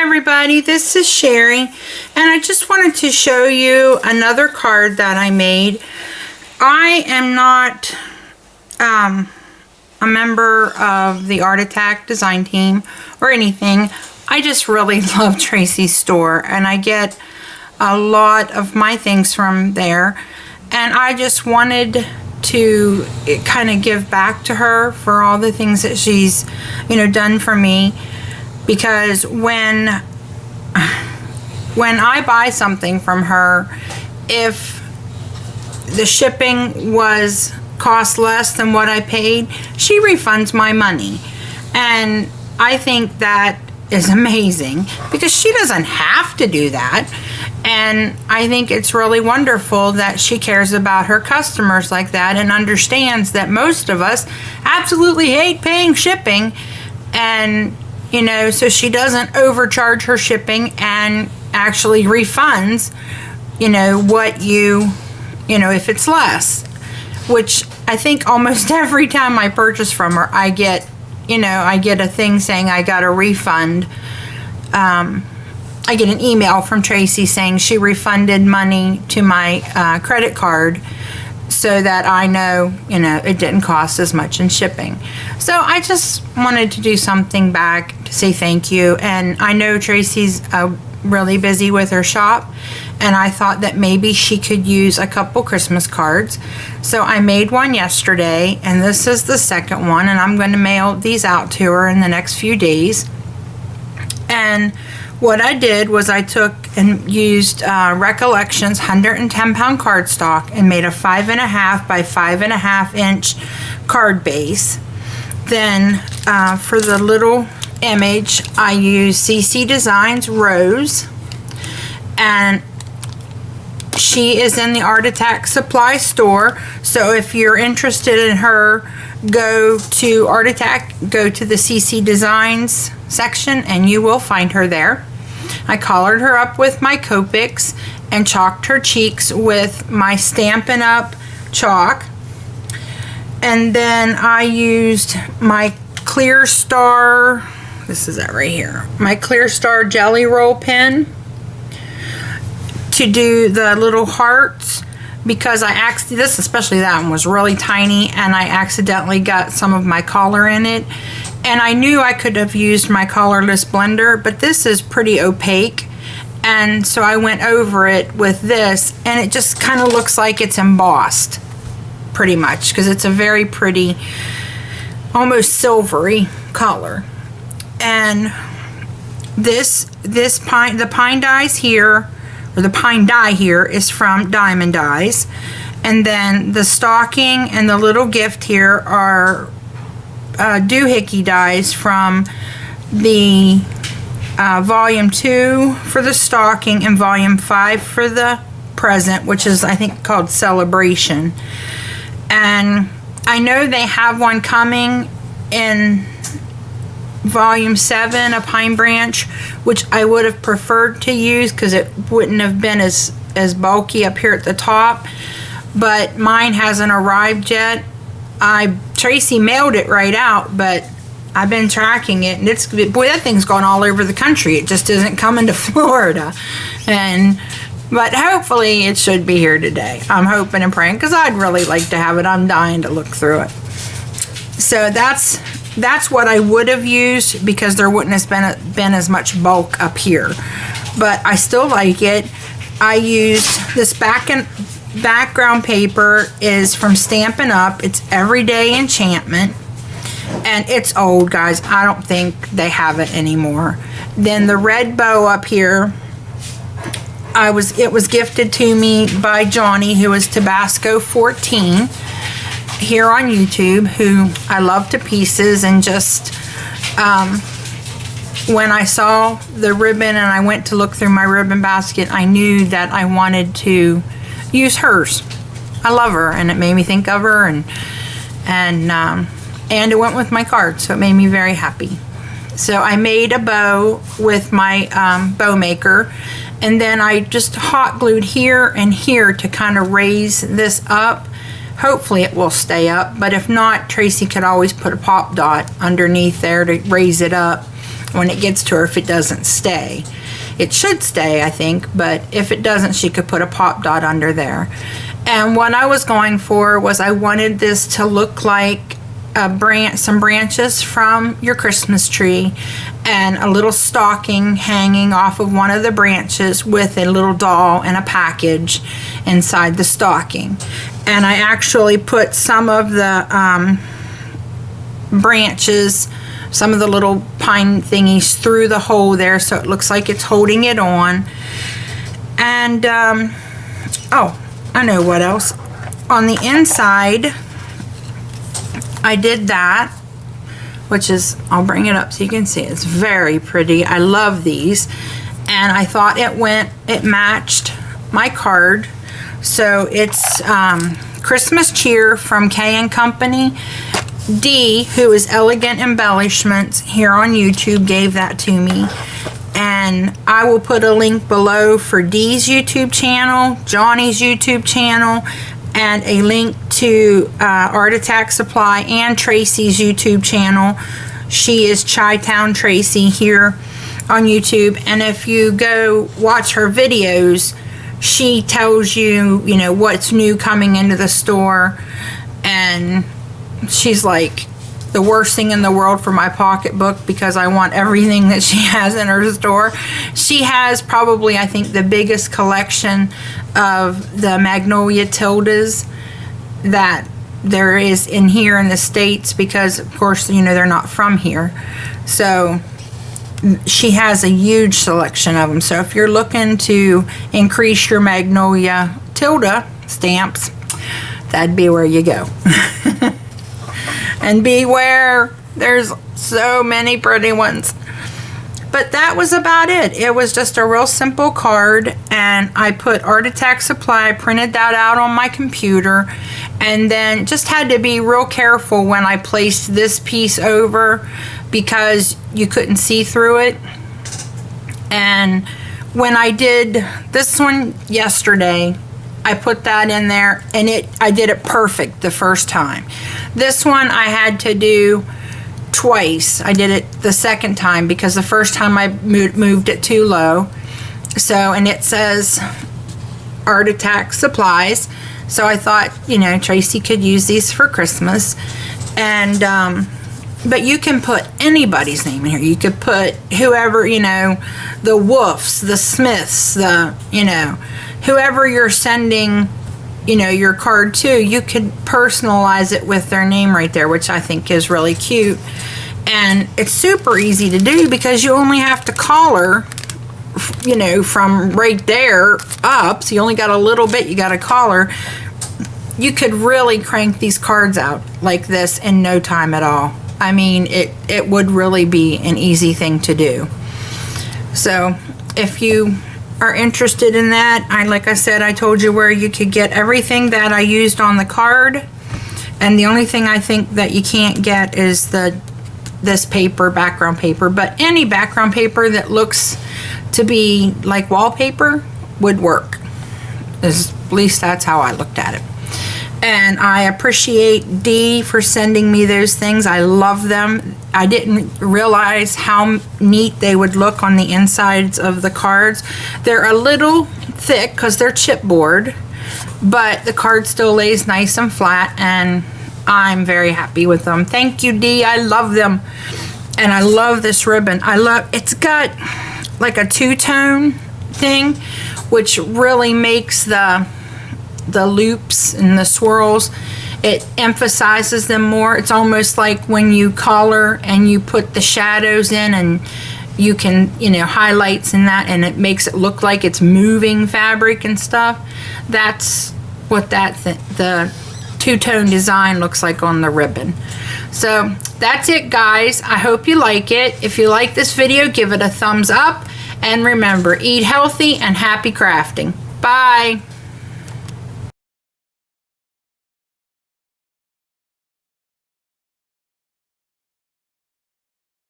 everybody, this is Sherry, and I just wanted to show you another card that I made. I am not a member of the Art Attack design team or anything. I just really love Tracy's store, and I get a lot of my things from there, and I just wanted to kind of give back to her for all the things that she's done for me, because when I buy something from her, if the shipping cost less than what I paid, she refunds my money. And I think that is amazing because she doesn't have to do that. And I think it's really wonderful that she cares about her customers like that and understands that most of us absolutely hate paying shipping. And so she doesn't overcharge her shipping and actually refunds, what if it's less, which I think almost every time I purchase from her, I get a thing saying I got a refund. I get an email from Tracy saying she refunded money to my credit card, so that I know, it didn't cost as much in shipping. So I just wanted to do something back to say thank you. And I know Tracy's really busy with her shop, and I thought that maybe she could use a couple Christmas cards. So I made one yesterday, and this is the second one, and I'm going to mail these out to her in the next few days. And what I did was I took and used Recollections 110-pound cardstock and made a 5.5 by 5.5 inch card base. Then for the little image, I used CC Designs Rose, and she is in the Art Attack supply store. So if you're interested in her, go to Art Attack, go to the CC Designs section, and you will find her there. I collared her up with my Copics and chalked her cheeks with my Stampin' Up! Chalk. And then I used my Clear Star, this is it right here, my Clear Star Jelly Roll pen to do the little hearts, because this, especially that one, was really tiny, and I accidentally got some of my color in it. And I knew I could have used my colorless blender, but this is pretty opaque. And so I went over it with this, and it just kind of looks like it's embossed, pretty much, because it's a very pretty, almost silvery color. And the pine dies here, or the pine die here, is from Diamond Dies. And then the stocking and the little gift here are doohickey dies from the volume 2 for the stocking and volume 5 for the present, which is I think called Celebration. And I know they have one coming in volume 7, a pine branch, which I would have preferred to use because it wouldn't have been as bulky up here at the top, but mine hasn't arrived yet. Tracy mailed it right out, but I've been tracking it, and boy, that thing's gone all over the country. It just isn't coming to Florida. But hopefully it should be here today. I'm hoping and praying, because I'd really like to have it. I'm dying to look through it. So that's what I would have used, because there wouldn't have been as much bulk up here. But I still like it. I used this background paper is from Stampin' Up. It's Everyday Enchantment, and it's old, guys. I don't think they have it anymore. Then the red bow up here, it was gifted to me by Johnny, who is Tabasco 14 here on YouTube, who I love to pieces. And just when I saw the ribbon and I went to look through my ribbon basket, I knew that I wanted to use hers. I love her, and it made me think of her, and it went with my card, so it made me very happy. So I made a bow with my bow maker, and then I just hot glued here and here to kind of raise this up. Hopefully it will stay up, but if not, Tracy could always put a pop dot underneath there to raise it up. when it gets to her if it doesn't stay. It should stay, I think, but if it doesn't, she could put a pop dot under there. And what I was going for was I wanted this to look like some branches from your Christmas tree and a little stocking hanging off of one of the branches with a little doll and a package inside the stocking. And I actually put some of the branches, some of the little pine thingies through the hole there so it looks like it's holding it on. And oh, I know what else. On the inside, I did that, which is, I'll bring it up so you can see. It's very pretty. I love these. And I thought it matched my card. So it's Christmas Cheer from K & Company. Dee, who is Elegant Embellishments here on YouTube, gave that to me. And I will put a link below for Dee's YouTube channel, Johnny's YouTube channel, and a link to Art Attack Supply and Tracy's YouTube channel. She is Chi-Town Tracy here on YouTube. And if you go watch her videos, she tells you, you know, what's new coming into the store. And she's like the worst thing in the world for my pocketbook because I want everything that she has in her store. She has probably, I think, the biggest collection of the Magnolia Tildas that there is in here in the States because, of course, you know, they're not from here. So she has a huge selection of them. So if you're looking to increase your Magnolia Tilda stamps, that'd be where you go. And beware, there's so many pretty ones. But that was about it. It was just a real simple card, and I put Art Attack Supply, printed that out on my computer, and then just had to be real careful when I placed this piece over because you couldn't see through it. And when I did this one yesterday, I put that in there, and I did it perfect the first time. This one I had to do twice. I did it the second time because the first time I moved it too low. So, and it says Art Attack Supplies. So I thought, you know, Tracy could use these for Christmas. And but you can put anybody's name in here. You could put whoever, you know, the Wolfes, the Smiths, the, you know, whoever you're sending, you know, your card to, you could personalize it with their name right there, which I think is really cute. And it's super easy to do because you only have to call her, you know, from right there up. So you only got a little bit you got to call her. You could really crank these cards out like this in no time at all. I mean, it would really be an easy thing to do. So if you are interested in that, like I said, I told you where you could get everything that I used on the card. And the only thing I think that you can't get is this paper, background paper. But any background paper that looks to be like wallpaper would work. At least that's how I looked at it. And I appreciate Dee for sending me those things. I love them. I didn't realize how neat they would look on the insides of the cards. They're a little thick because they're chipboard, but the card still lays nice and flat, and I'm very happy with them. Thank you, Dee. I love them. And I love this ribbon. It's got like a two-tone thing, which really makes the loops and the swirls, it emphasizes them more. It's almost like when you color and you put the shadows in, and you can, you know, highlights in that, and it makes it look like it's moving fabric and stuff. That's what the two-tone design looks like on the ribbon. So that's it, guys. I hope you like it. If you like this video, give it a thumbs up, and remember, eat healthy and happy crafting. Bye.